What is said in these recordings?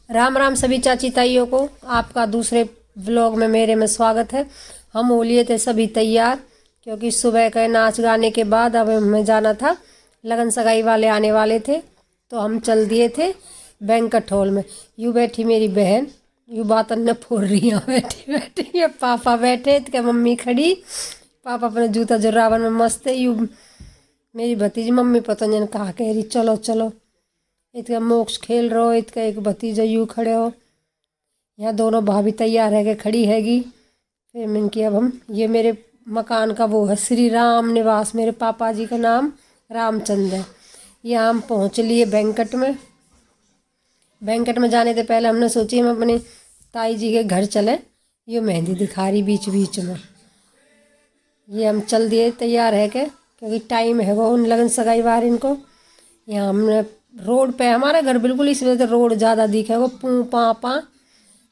राम राम सभी चाची ताइयों को आपका दूसरे व्लॉग में मेरे में स्वागत है। हम हो लिए थे सभी तैयार क्योंकि सुबह के नाच गाने के बाद अब हमें जाना था। लगन सगाई वाले आने वाले थे तो हम चल दिए थे बैंक्वेट हॉल में। यूँ बैठी मेरी बहन, यूँ बातन न फोड़ रही है बैठी बैठी है। पापा बैठे तो क्या मम्मी खड़ी, पापा अपने जूता जुरावन में मस्त है। यूँ मेरी भतीजी मम्मी पता नहीं कहा कह रही चलो चलो। इतका मोक्ष खेल रहो, इतका एक भतीजा यूँ खड़े हो। यहाँ दोनों भाभी तैयार है के खड़ी हैगी। फिर मैंने किया अब हम ये मेरे मकान का वो है श्री राम निवास, मेरे पापा जी का नाम रामचंद्र है। यहाँ हम पहुँच लिए बैंक्वेट में। बैंक्वेट में जाने से पहले हमने सोची हम अपनी ताई जी के घर चलें। ये मेहंदी दिखा रही बीच बीच में। ये हम चल दिए तैयार है के क्योंकि टाइम है वो उन लगन सगाई वार इनको। यहाँ हमने रोड पे, हमारा घर बिल्कुल इस वजह से रोड ज़्यादा दिखे वो पू पा पा।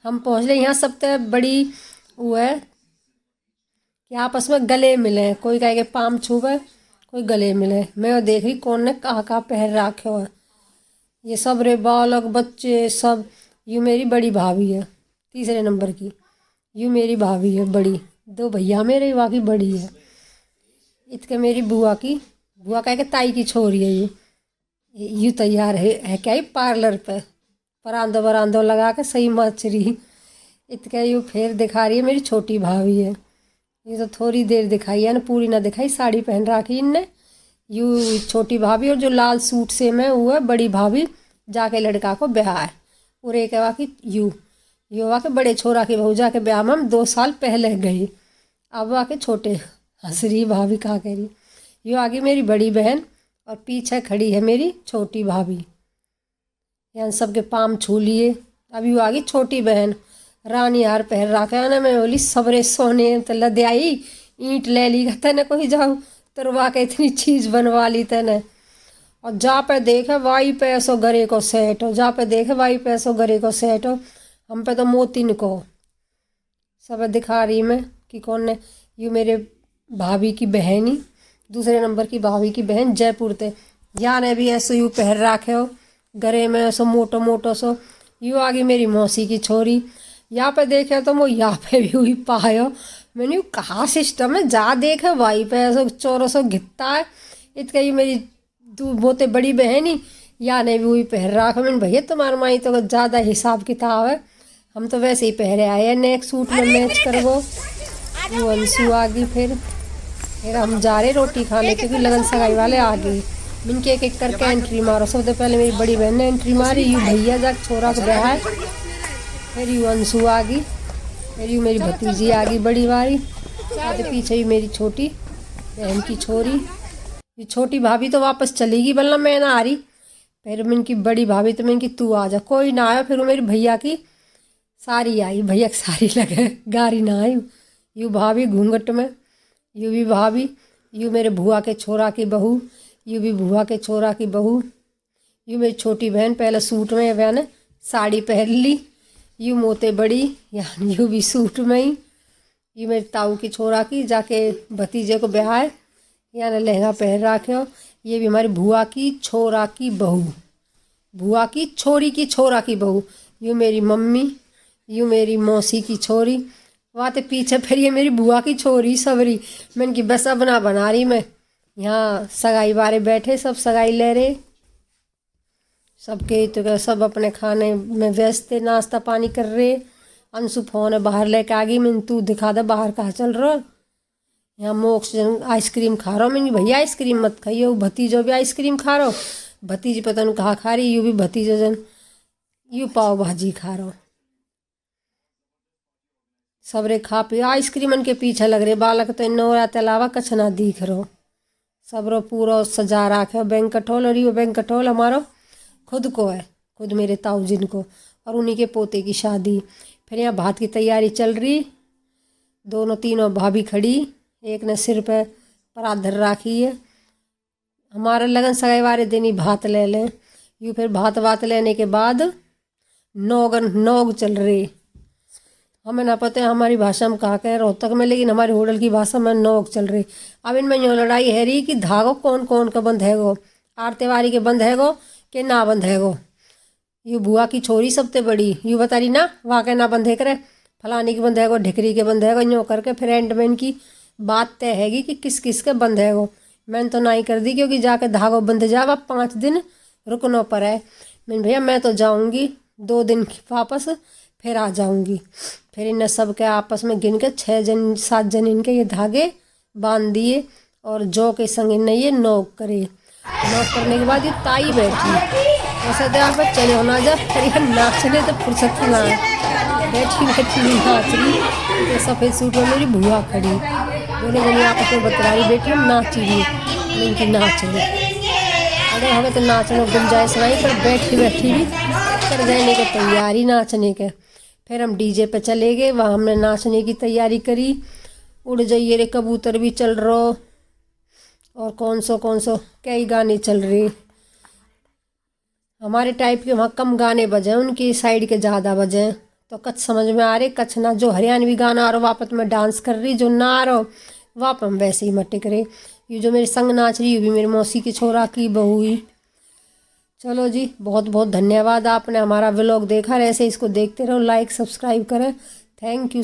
हम पहुँच रहे यहाँ सबसे बड़ी वो है कि आपस में गले मिले, कोई कहे के पाम छूबे कोई गले मिले। मैं वो देख रही कौन ने कहाँ पहन रखे हो। ये सब रे बालक बच्चे सब। यूँ मेरी बड़ी भाभी है तीसरे नंबर की, यूँ मेरी भाभी है बड़ी, दो भैया मेरे वाकी बड़ी है। इतके मेरी बुआ की, बुआ कह के ताई की छोरी है। ये तैयार है क्या ही पार्लर पे परांदो वरांदो लगा के सही मच रही। इतका यू फिर दिखा रही है मेरी छोटी भाभी है। ये तो थोड़ी देर दिखाई है ना, पूरी ना दिखाई, साड़ी पहन रखी इनने। यू छोटी भाभी और जो लाल सूट से में वो है बड़ी भाभी, जाके लड़का को ब्याह है। और एक है कि यू वाके बड़े छोरा की बहू जाके ब्याह में हम 2 साल पहले गए। अब वाके छोटे हंस रही भाभी कहा कह रही। यू आगे मेरी बड़ी बहन और पीछे खड़ी है मेरी छोटी भाभी। यहाँ सबके पाम छू लिए। अभी वो आ गई छोटी बहन, रानी हार पहन रखा है ना। मैं बोली सबरे सोने तो लदे आई, ईंट ले ली तेने कोई जाऊ तुरवा के इतनी चीज़ बनवा ली तेने। और जा पे देखे वाई पे ऐसो गरे को सेट हो, जा पे देखे वाई पे ऐसो गरे को सेट हो। हम पे तो मोतिन को सब दिखा रही मैं कि कौन ने। यू मेरे भाभी की बहनी, दूसरे नंबर की भाभी की बहन जयपुर थे। यहाँ ने भी ऐसे यूँ पहन रखे हो गले में ऐसो मोटो मोटो सो। यूँ आगे मेरी मौसी की छोरी। यहाँ पे देखे तो वो यहाँ पे भी हुई पायो। मैंने यूँ कहा सिस्टम है, जा देखे वाई पे ऐसो चोरो सो घित्ता है। इतका ये मेरी बोते बड़ी बहन ही यहाँ ने भी हुई पहन रखा। मैंने भैया तुम्हारे माई तो ज़्यादा हिसाब किताब है, हम तो वैसे ही पहरे आए हैं नेक सूट में मैच कर वो अंशु आ गई। फिर हम जा रहे रोटी खाने क्योंकि लगन सगाई वाले आ गए। इनके एक एक करके एंट्री मारो। सबसे पहले मेरी बड़ी बहन ने एंट्री मारी, यू भैया जा छोरा को ब्याह है। फिर यू अंशु आ गई, फिर यू मेरी भतीजी आ गई बड़ी वाली, आगे पीछे ही मेरी छोटी बहन की छोरी। ये छोटी भाभी तो वापस चलेगी वरना मैं ना आ रही। फिर मैं इनकी बड़ी भाभी तो मैं इनकी तू आ जा, कोई ना आया। फिर वो मेरी भैया की साड़ी आई, भैया की साड़ी लगे गाड़ी ना आई। यू भाभी घूंघट में, यू भी भाभी, यू मेरे बुआ के छोरा की बहू, यू भी बुआ के छोरा की बहू। यू मेरी छोटी बहन पहले सूट में बहन साड़ी पहन ली, यू मोते बड़ी यानी यू भी सूट में ही। यू मेरी ताऊ की छोरा की जाके भतीजे को ब्याह है, यानी लहंगा पहन रखे हो। ये भी हमारी बुआ की छोरा की बहू, बुआ की छोरी की छोरा की बहू। यू मेरी मम्मी, यू मेरी मौसी की छोरी। वाते पीछे फिर ये मेरी बुआ की छोरी सबरी। मैंने की बस अब ना बना रही मैं। यहाँ सगाई वाले बैठे सब सगाई ले रहे, सबके तो सब अपने खाने में व्यस्त थे, नाश्ता पानी कर रहे। अंशु फोन है बाहर लेके आ गई। मैंने तू दिखा दे बाहर कहाँ चल रहा। यहाँ मोक्ष आइसक्रीम खा रहा हूँ। मैंने भैया आइसक्रीम मत खाइए, भतीजो भी आइसक्रीम खा रहा हो। भतीजी पता नहीं कहाँ खा रही, यू भी भतीजो जन यू पाव भाजी खा रहा हूँ। सबरे खा पी आइसक्रीमन के पीछे लग रहे। बालक तो इन के अलावा कछ ना दिख रहो। सबरो पूरा सजा रखे बैंक्वेट हॉल। और ये बैंक्वेट हॉल हमारा खुद को है, खुद मेरे ताऊ जिन को, और उन्हीं के पोते की शादी। फिर यहाँ भात की तैयारी चल रही, दोनों तीनों भाभी खड़ी, एक ने सिर पे परात धर रखी है। हमारे लगन सगाई वाले दिन ही भात ले लें। यूँ फिर भात वात लेने के बाद नोग चल रही। हमें ना पता है हमारी भाषा में कहा कह रोहतक में, लेकिन हमारी होटल की भाषा में नोग चल रही। अब इनमें यूँ लड़ाई है रही कि धागो कौन कौन का बंध है गो, आरतेवारी के बंध है गो कि ना बंध है गो। यू बुआ की छोरी सबसे बड़ी यू बता रही ना वाके ना बंधे करे, फलानी के बंधे को, ढिकरी के बंधे को, यूँ करके फिर एंड में इनकी बात तय हैगी कि किस किस के बंधे को। मैंने तो नहीं कर दी क्योंकि जाके धागो बंध जावा 5 दिन रुकना पड़ा है। मैंने भैया मैं तो जाऊँगी 2 दिन वापस फिर आ जाऊँगी। फिर इन्हें सब के आपस में गिन के 6-7 जन इनके ये धागे बांध दिए और जो के संग इन्हें ये नोक करे। नोक करने के बाद ये ताई बैठी ऐसा दे आप चले होना जा फिर यह नाचने तो फुर्सत ना बैठी नाच रही। तो सफ़ेद सूट में मेरी बुआ खड़ी, दोनों जनी आपस में बतरा रही बेटी हम नाच रही, इनकी नाच रही। अरे हमें तो नाचने गुंजाइश नहीं पर बैठी बैठी भी कर जाने की तैयारी नाचने के। फिर हम डीजे पे चले गए, वहाँ हमने नाचने की तैयारी करी। उड़ जाइए रे कबूतर भी चल रहा और कौन सो कई गाने चल रहे। हमारे टाइप के वहाँ कम गाने बजे, उनकी साइड के ज़्यादा बजे। तो कच्छ समझ में आ रहे कच्छ ना, जो हरियाणवी गाना आ रहा वापस में डांस कर रही, जो ना आ रहा वापस में वैसे ही मटे करे। ये जो मेरे संग नाच रही ये भी मेरी मौसी की छोरा की बहू ही। चलो जी बहुत बहुत धन्यवाद, आपने हमारा व्लॉग देखा। ऐसे इसको देखते रहो, लाइक सब्सक्राइब करें। Thank you.